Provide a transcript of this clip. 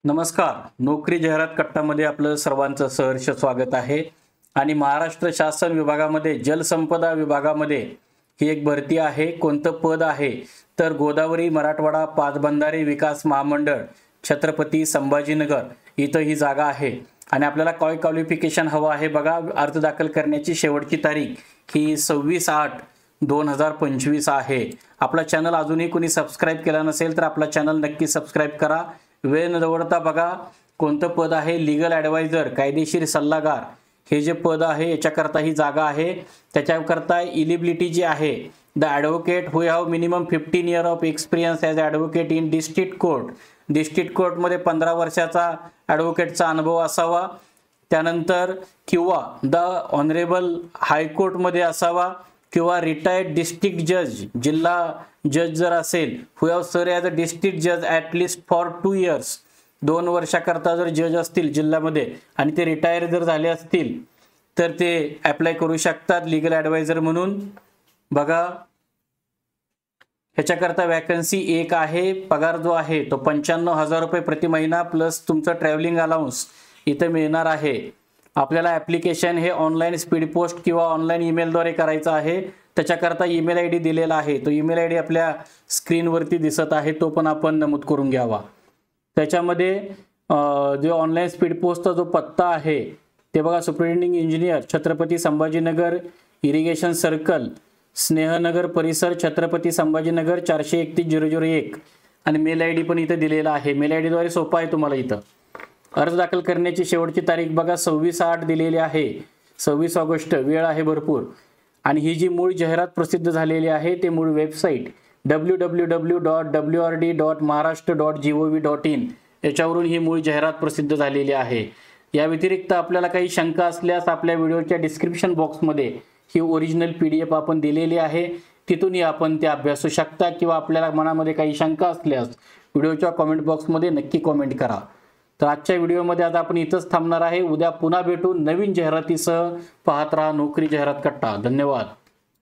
नमस्कार. नोकरी जाहिरात कट्टामध्ये आपलं सर्वांचं सहर्ष स्वागत आहे. आणि महाराष्ट्र शासन विभागामध्ये जलसंपदा विभागामध्ये ही एक भरती आहे. कोणतं पद आहे तर गोदावरी मराठवाडा पाटबंधारे विकास महामंडळ छत्रपती संभाजीनगर इथं ही जागा आहे. आणि आपल्याला काय क्वालिफिकेशन हवं आहे बघा. अर्ज दाखल करण्याची शेवटची तारीख ही 26/8/2025 आहे. आपला चॅनल अजूनही कोणी सबस्क्राईब केला नसेल तर आपला चॅनल नक्की सबस्क्राईब करा. वेळ न दवडता बघा कोणतं पद आहे. लीगल ॲडवायझर कायदेशीर सल्लागार हे जे पद आहे याच्याकरता ही जागा आहे. त्याच्याकरता इलिबिलिटी जी आहे the advocate who have minimum 15 year of experience as advocate in district court. District कोर्टमध्ये 15 वर्षाचा ॲडव्होकेटचा अनुभव असावा. त्यानंतर किंवा द ऑनरेबल हायकोर्टमध्ये असावा किंवा रिटायर्ड डिस्ट्रिक्ट जज जिल्हा जज जर असेल हू हॅव सर्व ॲज अ डिस्ट्रिक्ट जज ॲट लिस्ट फॉर 2 इयर्स. 2 वर्षाकरता जर जज असतील जिल्ह्यामध्ये आणि ते रिटायर जर झाले असतील तर ते ॲप्लाय करू शकतात लीगल ॲडवायझर म्हणून. बघा ह्याच्याकरता वॅकन्सी एक आहे. पगार जो आहे तो 95,000 रुपये प्रति महिना प्लस तुमचं ट्रॅव्हलिंग अलाउन्स इथं मिळणार आहे. आपल्याला ॲप्लिकेशन हे ऑनलाईन स्पीड पोस्ट किंवा ऑनलाईन ईमेलद्वारे करायचं आहे. त्याच्याकरता ईमेल आय डी दिलेला आहे. तो ईमेल आय डी आपल्या स्क्रीनवरती दिसत आहे, तो पण आपण नमूद करून घ्यावा. त्याच्यामध्ये जो ऑनलाईन स्पीड पोस्टचा जो पत्ता आहे ते बघा. Superintending engineer Chhatrapati Sambhajinagar irrigation circle Snehnagar परिसर छत्रपती संभाजीनगर 431-001 आणि मेल आय डी पण इथं दिलेला आहे. मेल आय डीद्वारे सोपा आहे तुम्हाला इथं. अर्ज दाखल करण्याची शेवटची तारीख बघा 26/8 दिलेली आहे. 26 ऑगस्ट वेळ आहे भरपूर. आणि ही जी मूळ जाहिरात प्रसिद्ध झालेली आहे ते मूळ वेबसाईट www.wrd.maharashtra.gov.in याच्यावरून ही मूळ जाहिरात प्रसिद्ध झालेली आहे. या व्यतिरिक्त आपल्याला काही शंका असल्यास आपल्या व्हिडिओच्या डिस्क्रिप्शन बॉक्समध्ये ही ओरिजिनल PDF आपण दिलेली आहे. तिथूनही आपण ते अभ्यासू शकता किंवा आपल्याला मनामध्ये काही शंका असल्यास व्हिडिओच्या कॉमेंट बॉक्समध्ये नक्की कॉमेंट करा. तर आजच्या व्हिडिओमध्ये आज आपण इथंच थांबणार आहे. उद्या पुन्हा भेटू नवीन जाहिरातीसह. पाहत राहा नोकरी जाहिरात कट्टा. धन्यवाद.